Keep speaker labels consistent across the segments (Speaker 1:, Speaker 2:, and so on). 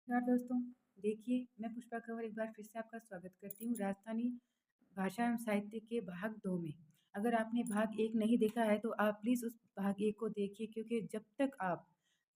Speaker 1: नमस्कार दोस्तों। देखिए, मैं पुष्पा कंवर एक बार फिर से आपका स्वागत करती हूँ राजस्थानी भाषा एवं साहित्य के भाग 2 में। अगर आपने भाग 1 नहीं देखा है तो आप प्लीज़ उस भाग 1 को देखिए, क्योंकि जब तक आप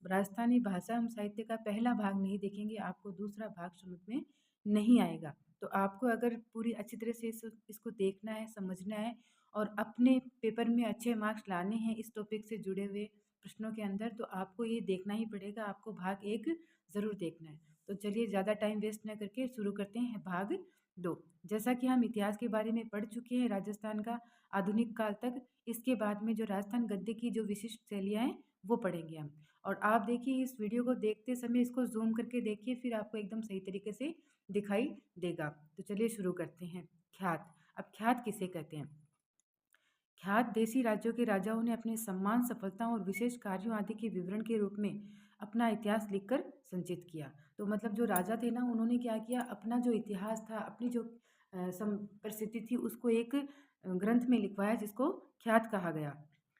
Speaker 1: राजस्थानी भाषा एवं साहित्य का पहला भाग नहीं देखेंगे, आपको दूसरा भाग समझ में नहीं आएगा। तो आपको अगर पूरी अच्छी तरह से इसको देखना है, समझना है और अपने पेपर में अच्छे मार्क्स लाने हैं इस टॉपिक से जुड़े हुए प्रश्नों के अंदर, तो आपको ये देखना ही पड़ेगा, आपको भाग 1 ज़रूर देखना है। तो चलिए ज़्यादा टाइम वेस्ट न करके शुरू करते हैं भाग 2। जैसा कि हम इतिहास के बारे में पढ़ चुके हैं राजस्थान का आधुनिक काल तक, इसके बाद में जो राजस्थान गद्य की जो विशिष्ट शैलियाँ हैं वो पढ़ेंगे हम। और आप देखिए, इस वीडियो को देखते समय इसको ज़ूम करके देखिए, फिर आपको एकदम सही तरीके से दिखाई देगा। तो चलिए शुरू करते हैं। ख्यात। अब ख्यात किसे कहते हैं? ख्यात देशी राज्यों के राजाओं ने अपने सम्मान, सफलताओं और विशेष कार्यों आदि के विवरण के रूप में अपना इतिहास लिखकर संचित किया। तो मतलब जो राजा थे ना, उन्होंने क्या किया, अपना जो इतिहास था, अपनी जो परिस्थिति थी, उसको एक ग्रंथ में लिखवाया जिसको ख्यात कहा गया।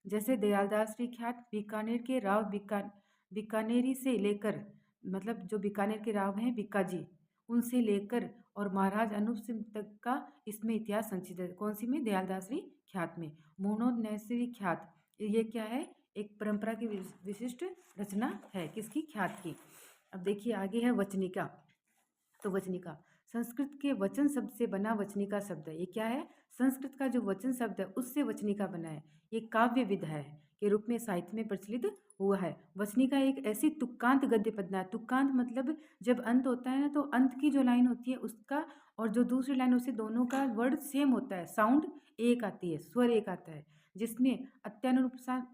Speaker 1: जैसे दयालदास श्री ख्यात बीकानेर के राव बीकानेरी से लेकर, मतलब जो बीकानेर के राव हैं बीकाजी, उनसे लेकर और महाराज अनूप सिंह तक का इसमें इतिहास संचित है। कौन सी में? दयालदास श्री ख्यात में। मोहम्मद नैसरी ख्यात, ये क्या है? एक परंपरा की विशिष्ट रचना है। किसकी? ख्यात की। अब देखिए आगे है वचनिका। तो वचनिका संस्कृत के वचन शब्द से बना वचनिका शब्द है। ये क्या है? संस्कृत का जो वचन शब्द है उससे वचनिका बना है। ये काव्य विधा है के रूप में साहित्य में प्रचलित हुआ है। वचनिका एक ऐसी तुक्कांत गद्य पद्य है। तुक्कांत मतलब जब अंत होता है ना, तो अंत की जो लाइन होती है उसका और जो दूसरी लाइन होती है, दोनों का वर्ड सेम होता है, साउंड एक आती है, स्वर एक आता है, जिसमें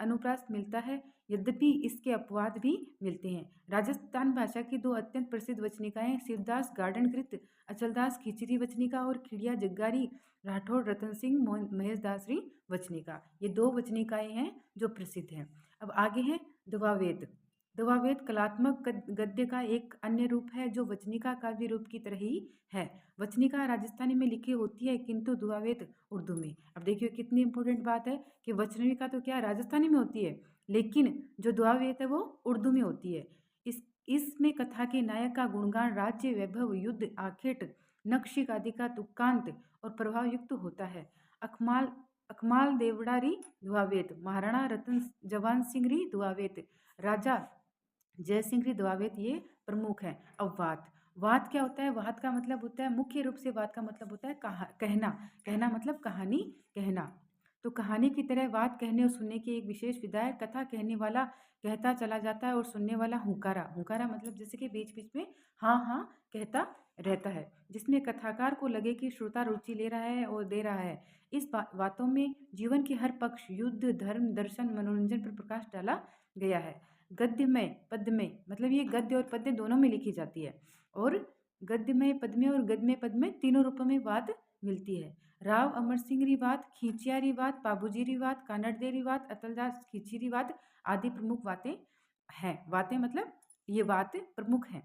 Speaker 1: अनुप्रास मिलता है, यद्यपि इसके अपवाद भी मिलते हैं। राजस्थान भाषा की दो अत्यंत प्रसिद्ध वचनिकाएं शिवदास गार्डनकृत अचलदास खिचरी वचनिका और खिड़िया जग्गारी राठौड़ रतन सिंह महेशदासरी वचनिका, ये दो वचनिकाएं हैं जो प्रसिद्ध हैं। अब आगे है दुवावेद। दुवावेद कलात्मक गद्य का एक अन्य रूप है जो वचनिका काव्य रूप की तरह ही है। वचनिका राजस्थानी में लिखी होती है, किंतु दुआवेद उर्दू में। अब देखिए कितनी इंपॉर्टेंट बात है कि वचनिका तो क्या राजस्थानी में होती है, लेकिन जो दुआवेद है वो उर्दू में होती है। इसमें कथा के नायक का गुणगान, राज्य वैभव, युद्ध, आखेट, नक्शिक आदि का तुक्कांत और प्रभाव युक्त होता है। अखमाल अखमाल देवड़ारी दुआवेद, महाराणा रतन जवान सिंह री दुआवेद, राजा जय सिंह री दुआवेद, ये प्रमुख है। अब वात। वात क्या होता है? वात का मतलब होता है, मुख्य रूप से वात का मतलब होता है कहना। कहना मतलब कहानी कहना। तो कहानी की तरह वात कहने और सुनने की एक विशेष विधा है। कथा कहने वाला कहता चला जाता है और सुनने वाला हुंकारा। हुंकारा मतलब जैसे कि बीच बीच में हाँ हाँ कहता रहता है, जिसमें कथाकार को लगे कि श्रोता रुचि ले रहा है और दे रहा है। इस बातों में जीवन के हर पक्ष, युद्ध, धर्म, दर्शन, मनोरंजन पर प्रकाश डाला गया है। गद्यमय पद्यमय मतलब ये गद्य और पद्य दोनों में लिखी जाती है, और गद्यमय पद्यमय और गद्यमय पद्यमय तीनों रूपों में बात मिलती है। राव अमर सिंह री बात, खींचिया री बात, पाबूजी री बात, कानड़दे री बात, अतलदास खींची री बात आदि प्रमुख बातें हैं। बातें मतलब ये बात प्रमुख हैं।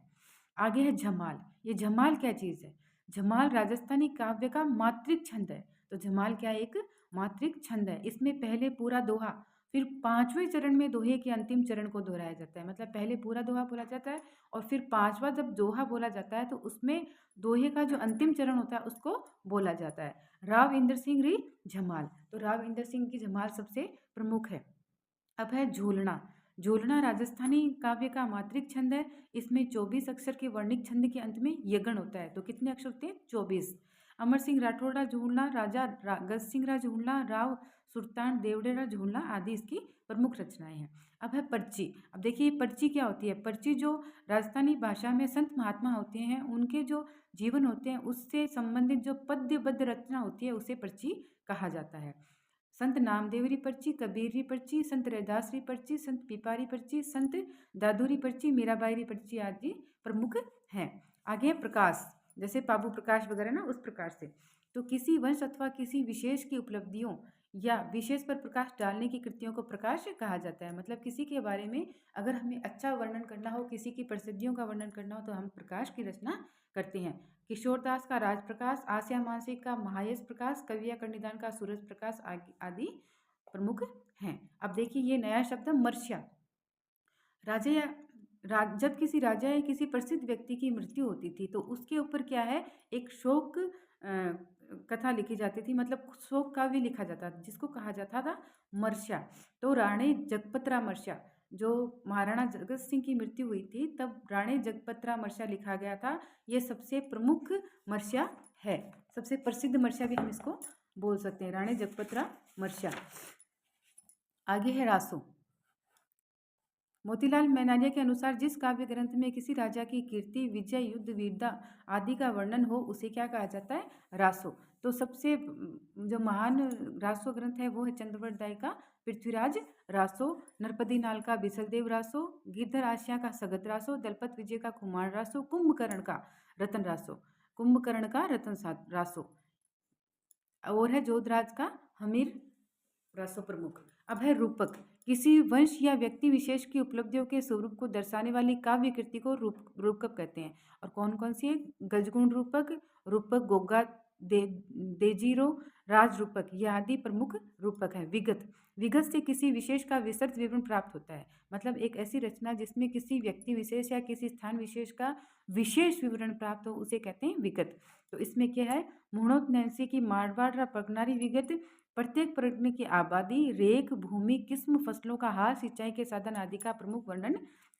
Speaker 1: आगे है झमाल। ये झमाल क्या चीज़ है? झमाल राजस्थानी काव्य का मात्रिक छंद है। तो झमाल क्या? एक मात्रिक छंद है। इसमें पहले पूरा दोहा, फिर पांचवें चरण में दोहे के अंतिम चरण को दोहराया जाता है। मतलब पहले पूरा दोहा बोला जाता है और फिर पांचवा जब दोहा बोला जाता है तो उसमें दोहे का जो अंतिम चरण होता है उसको बोला जाता है। राव इंद्र सिंह री झमाल। तो राव इंद्र सिंह की झमाल सबसे प्रमुख है। अब है झूलना। झूलना राजस्थानी काव्य का मात्रिक छंद है। इसमें 24 अक्षर के वर्णिक छंद के अंत में यगण होता है। तो कितने अक्षर होते हैं? 24। अमर सिंह राठौड़ा झूलना, राजा गज सिंह रा झूलना, राव सुल्तान देवड़ेरा झूलना आदि इसकी प्रमुख रचनाएं हैं। अब है पर्ची। अब देखिए पर्ची क्या होती है? पर्ची जो राजस्थानी भाषा में संत महात्मा होते हैं उनके जो जीवन होते हैं उससे संबंधित जो पद्यबद्ध रचना होती है उसे पर्ची कहा जाता है। संत नामदेवरी पर्ची, कबीररी पर्ची, संत रैदासरी पर्ची, संत पिपारी पर्ची, संत दादूरी पर्ची, मीराबाईरी पर्ची आदि प्रमुख हैं। आगे प्रकाश, जैसे पाबू प्रकाश वगैरह ना, उस प्रकार से। तो किसी वंश अथवा किसी विशेष की उपलब्धियों या विशेष पर प्रकाश डालने की कृतियों को प्रकाश कहा जाता है। मतलब किसी के बारे में अगर हमें अच्छा वर्णन करना हो, किसी की प्रसिद्धियों का वर्णन करना हो, तो हम प्रकाश की रचना करते हैं। किशोरदास का राज प्रकाश, आसिया मानसिक का महायश प्रकाश, कविया कर्णिदान का सूरज प्रकाश आदि प्रमुख हैं। अब देखिए ये नया शब्द है मर्ष्या। राजा जब किसी राजा या किसी प्रसिद्ध व्यक्ति की मृत्यु होती थी तो उसके ऊपर क्या है, एक शोक कथा लिखी जाती थी, मतलब शोक काव्य लिखा जाता था जिसको कहा जाता था मरशा। तो राणी जगपत्रा मरशा, जो महाराणा जगत सिंह की मृत्यु हुई थी तब राणी जगपत्रा मरशा लिखा गया था। ये सबसे प्रमुख मरशा है, सबसे प्रसिद्ध मरशा भी हम इसको बोल सकते हैं, राणी जगपत्रा मरशा। आगे है रासो। मोतीलाल मेनारिया के अनुसार जिस काव्य ग्रंथ में किसी राजा की कीर्ति, विजय, युद्ध, वीरता आदि का वर्णन हो उसे क्या कहा जाता है, रासो। तो सबसे जो महान रासो ग्रंथ है वो है चंद्रवरदाय का पृथ्वीराज रासो, नरपति नाल का बिसलदेव रासो, गिरधर आशिया का सगत रासो, दलपत विजय का कुमार रासो, कुंभकर्ण का रतन रासो, कुंभकर्ण का रतन रासो, और है जोधराज का हमीर रासो प्रमुख। अब है रूपक। किसी वंश या व्यक्ति विशेष की उपलब्धियों के स्वरूप को दर्शाने वाली काव्य कृति को रूपक कहते हैं। और कौन कौन सी है, गजगुण रूपक, रूपक गोगा देजीरो, राज रूपक, ये आदि प्रमुख रूपक है। विगत, विगत से किसी विशेष का विस्तृत विवरण प्राप्त होता है, मतलब एक ऐसी रचना जिसमें किसी व्यक्ति विशेष या किसी स्थान विशेष का विशेष विवरण प्राप्त हो उसे कहते हैं विगत। तो इसमें क्या है, मुहणोत नैन्सी की मारवाड़ पगनारी विगत, प्रत्येक प्रश्न की आबादी, रेख, भूमि, किस्म, फसलों का हाल, सिंचाई के साधन आदि का प्रमुख वर्णन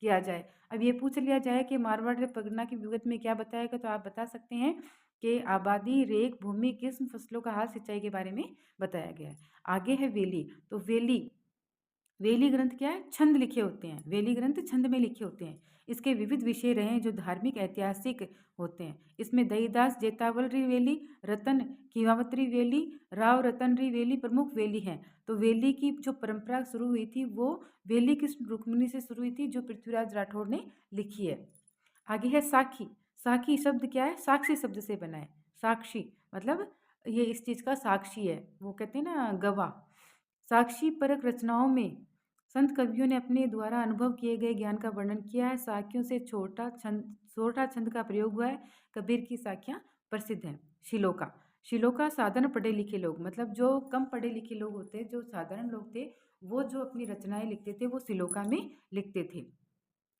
Speaker 1: किया जाए। अब ये पूछ लिया जाए कि मारवाड़ पगना की विगत में क्या बताएगा, तो आप बता सकते हैं कि आबादी, रेख, भूमि, किस्म, फसलों का हाल, सिंचाई के बारे में बताया गया है। आगे है वेली। तो वेली, वेली ग्रंथ क्या है, छंद लिखे होते हैं, वेली ग्रंथ छंद में लिखे होते हैं। इसके विविध विषय रहे हैं जो धार्मिक ऐतिहासिक होते हैं। इसमें दईदास जेतावलरी वेली, रतन किवावतरी वेली, राव रतनरी वेली प्रमुख वेली हैं। तो वेली की जो परंपरा शुरू हुई थी वो वेली कृष्ण रुक्मिणी से शुरू हुई थी, जो पृथ्वीराज राठौड़ ने लिखी है। आगे है साखी। साखी शब्द क्या है, साक्षी शब्द से बना है। साक्षी मतलब ये इस चीज़ का साक्षी है, वो कहते हैं ना गवाह। साक्षी परक रचनाओं में संत कवियों ने अपने द्वारा अनुभव किए गए ज्ञान का वर्णन किया है। साखियों से छोटा छंद का प्रयोग हुआ है। कबीर की साखियाँ प्रसिद्ध हैं। शिलोका, शिलोका साधारण पढ़े लिखे लोग, मतलब जो कम पढ़े लिखे लोग होते हैं, जो साधारण लोग थे, वो जो अपनी रचनाएं लिखते थे वो शिलोका में लिखते थे।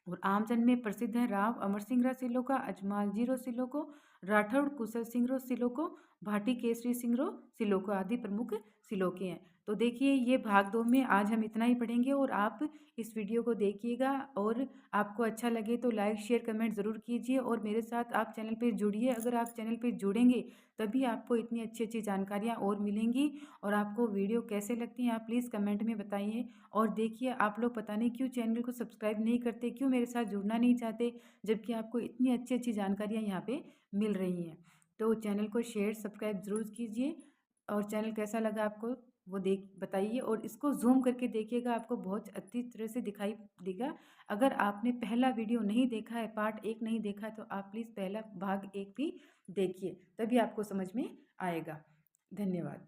Speaker 1: और आमजन में प्रसिद्ध है राव अमर सिंह रा सिलोका, अजमाल जीरो सिलोको, राठौड़ कुशल सिंह रो सिलोको, भाटी केसरी सिंह रो सिलोको आदि प्रमुख सिलोके हैं। तो देखिए ये भाग 2 में आज हम इतना ही पढ़ेंगे, और आप इस वीडियो को देखिएगा, और आपको अच्छा लगे तो लाइक शेयर कमेंट ज़रूर कीजिए, और मेरे साथ आप चैनल पे जुड़िए। अगर आप चैनल पे जुड़ेंगे तभी आपको इतनी अच्छी अच्छी जानकारियाँ और मिलेंगी। और आपको वीडियो कैसे लगती हैं आप प्लीज़ कमेंट में बताइए। और देखिए आप लोग पता नहीं क्यों चैनल को सब्सक्राइब नहीं करते, क्यों मेरे साथ जुड़ना नहीं चाहते, जबकि आपको इतनी अच्छी अच्छी जानकारियाँ यहाँ पे मिल रही हैं। तो चैनल को शेयर सब्सक्राइब ज़रूर कीजिए, और चैनल कैसा लगा आपको वो देख बताइए, और इसको जूम करके देखिएगा, आपको बहुत अच्छी तरह से दिखाई देगा। अगर आपने पहला वीडियो नहीं देखा है, पार्ट 1 नहीं देखा है, तो आप प्लीज़ पहला भाग 1 भी देखिए, तभी आपको समझ में आएगा। धन्यवाद।